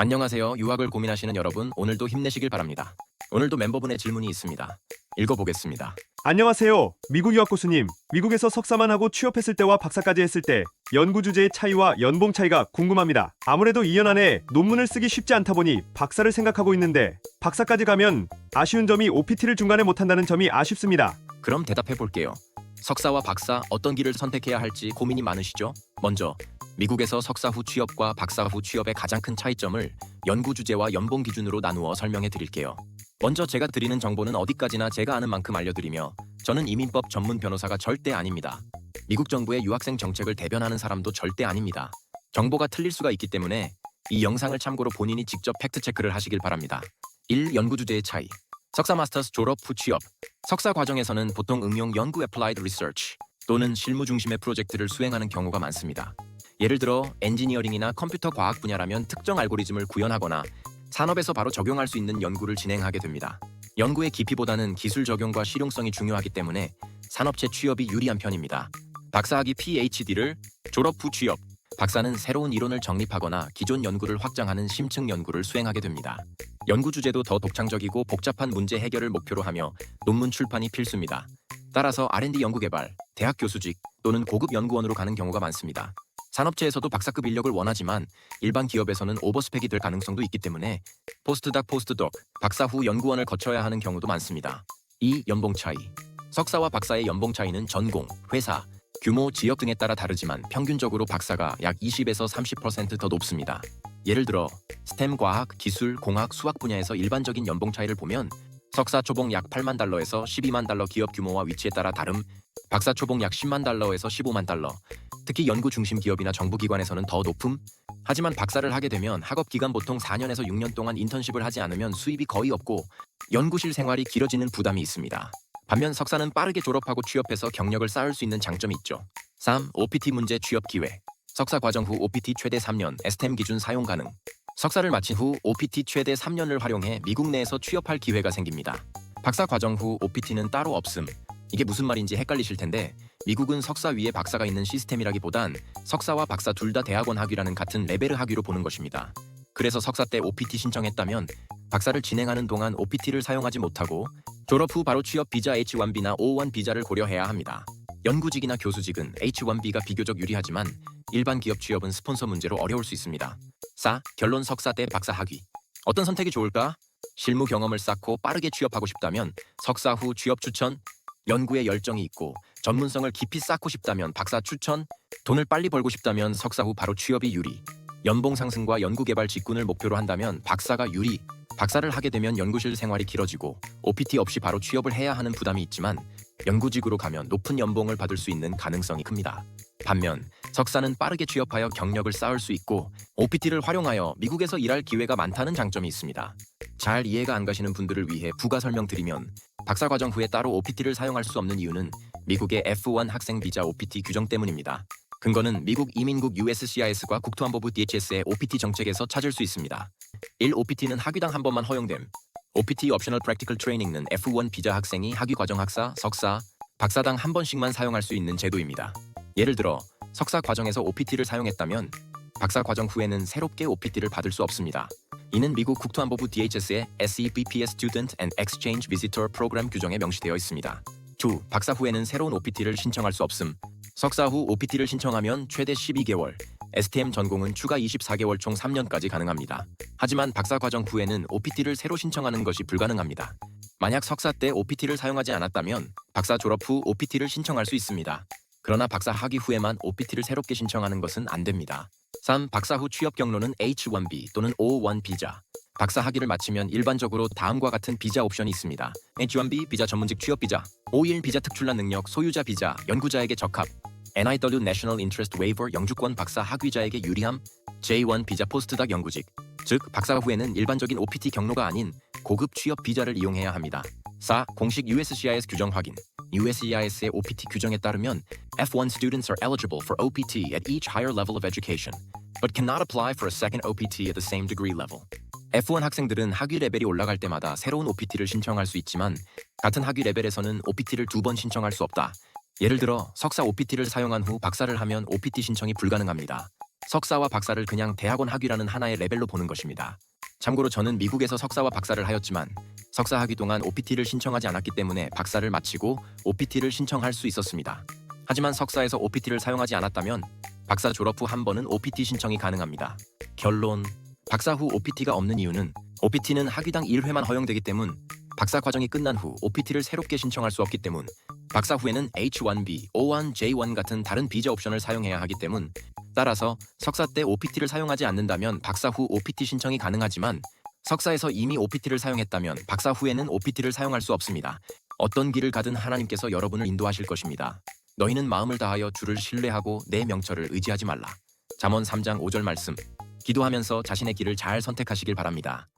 안녕하세요. 유학을 고민하시는 여러분, 오늘도 힘내시길 바랍니다. 오늘도 멤버분의 질문이 있습니다. 읽어보겠습니다. 안녕하세요. 미국 유학 교수님. 미국에서 석사만 하고 취업했을 때와 박사까지 했을 때 연구 주제의 차이와 연봉 차이가 궁금합니다. 아무래도 2년 안에 논문을 쓰기 쉽지 않다 보니 박사를 생각하고 있는데 박사까지 가면 아쉬운 점이 OPT를 중간에 못한다는 점이 아쉽습니다. 그럼 대답해 볼게요. 석사와 박사 어떤 길을 선택해야 할지 고민이 많으시죠? 먼저 미국에서 석사 후 취업과 박사 후 취업의 가장 큰 차이점을 연구 주제와 연봉 기준으로 나누어 설명해 드릴게요. 먼저 제가 드리는 정보는 어디까지나 제가 아는 만큼 알려드리며 저는 이민법 전문 변호사가 절대 아닙니다. 미국 정부의 유학생 정책을 대변하는 사람도 절대 아닙니다. 정보가 틀릴 수가 있기 때문에 이 영상을 참고로 본인이 직접 팩트체크를 하시길 바랍니다. 1. 연구 주제의 차이. 석사 마스터스 졸업 후 취업. 석사 과정에서는 보통 응용 연구 applied research 또는 실무 중심의 프로젝트를 수행하는 경우가 많습니다. 예를 들어 엔지니어링이나 컴퓨터 과학 분야라면 특정 알고리즘을 구현하거나 산업에서 바로 적용할 수 있는 연구를 진행하게 됩니다. 연구의 깊이보다는 기술 적용과 실용성이 중요하기 때문에 산업체 취업이 유리한 편입니다. 박사학위 PhD를 졸업 후 취업. 박사는 새로운 이론을 정립하거나 기존 연구를 확장하는 심층 연구를 수행하게 됩니다. 연구 주제도 더 독창적이고 복잡한 문제 해결을 목표로 하며 논문 출판이 필수입니다. 따라서 R&D 연구개발, 대학 교수직 또는 고급 연구원으로 가는 경우가 많습니다. 산업체에서도 박사급 인력을 원하지만 일반 기업에서는 오버스펙이 될 가능성도 있기 때문에 포스트닥, 포스트독, 박사 후 연구원을 거쳐야 하는 경우도 많습니다. 2. 연봉 차이. 석사와 박사의 연봉 차이는 전공, 회사, 규모, 지역 등에 따라 다르지만 평균적으로 박사가 약 20에서 30% 더 높습니다. 예를 들어 스템 과학, 기술, 공학, 수학 분야에서 일반적인 연봉 차이를 보면 석사 초봉 약 8만 달러에서 12만 달러 기업 규모와 위치에 따라 다름, 박사 초봉 약 10만 달러에서 15만 달러, 특히 연구 중심 기업이나 정부기관에서는 더 높음. 하지만 박사를 하게 되면 학업 기간 보통 4년에서 6년 동안 인턴십을 하지 않으면 수입이 거의 없고 연구실 생활이 길어지는 부담이 있습니다. 반면 석사는 빠르게 졸업하고 취업해서 경력을 쌓을 수 있는 장점이 있죠. 3. OPT 문제 취업 기회. 석사 과정 후 OPT 최대 3년, STEM 기준 사용 가능. 석사를 마친 후 OPT 최대 3년을 활용해 미국 내에서 취업할 기회가 생깁니다. 박사 과정 후 OPT는 따로 없음. 이게 무슨 말인지 헷갈리실 텐데 미국은 석사 위에 박사가 있는 시스템이라기보단 석사와 박사 둘 다 대학원 학위라는 같은 레벨의 학위로 보는 것입니다. 그래서 석사 때 OPT 신청했다면 박사를 진행하는 동안 OPT를 사용하지 못하고 졸업 후 바로 취업 비자 H1B나 O1 비자를 고려해야 합니다. 연구직이나 교수직은 H1B가 비교적 유리하지만 일반 기업 취업은 스폰서 문제로 어려울 수 있습니다. 4. 결론 석사 때 박사 학위. 어떤 선택이 좋을까? 실무 경험을 쌓고 빠르게 취업하고 싶다면 석사 후 취업 추천, 연구에 열정이 있고 전문성을 깊이 쌓고 싶다면 박사 추천, 돈을 빨리 벌고 싶다면 석사 후 바로 취업이 유리, 연봉 상승과 연구개발 직군을 목표로 한다면 박사가 유리, 박사를 하게 되면 연구실 생활이 길어지고 OPT 없이 바로 취업을 해야 하는 부담이 있지만 연구직으로 가면 높은 연봉을 받을 수 있는 가능성이 큽니다. 반면 석사는 빠르게 취업하여 경력을 쌓을 수 있고 OPT를 활용하여 미국에서 일할 기회가 많다는 장점이 있습니다. 잘 이해가 안 가시는 분들을 위해 부가 설명드리면 박사 과정 후에 따로 OPT를 사용할 수 없는 이유는 미국의 F1 학생 비자 OPT 규정 때문입니다. 근거는 미국 이민국 USCIS과 국토안보부 DHS의 OPT 정책에서 찾을 수 있습니다. 1. OPT는 학위당 한 번만 허용됨. OPT Optional Practical Training는 F1 비자 학생이 학위 과정 학사, 석사, 박사당 한 번씩만 사용할 수 있는 제도입니다. 예를 들어 석사 과정에서 OPT를 사용했다면 박사 과정 후에는 새롭게 OPT를 받을 수 없습니다. 이는 미국 국토안보부 DHS의 SEBPS Student and Exchange Visitor Program 규정에 명시되어 있습니다. 2. 박사 후에는 새로운 OPT를 신청할 수 없음. 석사 후 OPT를 신청하면 최대 12개월, STM 전공은 추가 24개월 총 3년까지 가능합니다. 하지만 박사 과정 후에는 OPT를 새로 신청하는 것이 불가능합니다. 만약 석사 때 OPT를 사용하지 않았다면 박사 졸업 후 OPT를 신청할 수 있습니다. 그러나 박사 학위 후에만 OPT를 새롭게 신청하는 것은 안 됩니다. 3. 박사 후 취업 경로는 H1B 또는 O1 비자. 박사 학위를 마치면 일반적으로 다음과 같은 비자 옵션이 있습니다. H1B 비자 전문직 취업 비자, O1 비자 특출난 능력 소유자 비자 연구자에게 적합, NIW National Interest Waiver 영주권 박사 학위자에게 유리함, J1 비자 포스트닥 연구직. 즉 박사 후에는 일반적인 OPT 경로가 아닌 고급 취업 비자를 이용해야 합니다. 4. 공식 USCIS 규정 확인. USCIS의 OPT 규정에 따르면 F1 students are eligible for OPT at each higher level of education, but cannot apply for a second OPT at the same degree level. F1 학생들은 학위 레벨이 올라갈 때마다 새로운 OPT를 신청할 수 있지만 같은 학위 레벨에서는 OPT를 2번 신청할 수 없다. 예를 들어 석사 OPT를 사용한 후 박사를 하면 OPT 신청이 불가능합니다. 석사와 박사를 그냥 대학원 학위라는 하나의 레벨로 보는 것입니다. 참고로 저는 미국에서 석사와 박사를 하였지만 석사 학위 동안 OPT를 신청하지 않았기 때문에 박사를 마치고 OPT를 신청할 수 있었습니다. 하지만 석사에서 OPT를 사용하지 않았다면 박사 졸업 후 한 번은 OPT 신청이 가능합니다. 결론, 박사 후 OPT가 없는 이유는 OPT는 학위당 1회만 허용되기 때문, 박사 과정이 끝난 후 OPT를 새롭게 신청할 수 없기 때문, 박사 후에는 H1B, O1, J1 같은 다른 비자 옵션을 사용해야 하기 때문, 따라서 석사 때 OPT를 사용하지 않는다면 박사 후 OPT 신청이 가능하지만 석사에서 이미 OPT를 사용했다면 박사 후에는 OPT를 사용할 수 없습니다. 어떤 길을 가든 하나님께서 여러분을 인도하실 것입니다. 너희는 마음을 다하여 주를 신뢰하고 내 명철을 의지하지 말라. 잠언 3장 5절 말씀. 기도하면서 자신의 길을 잘 선택하시길 바랍니다.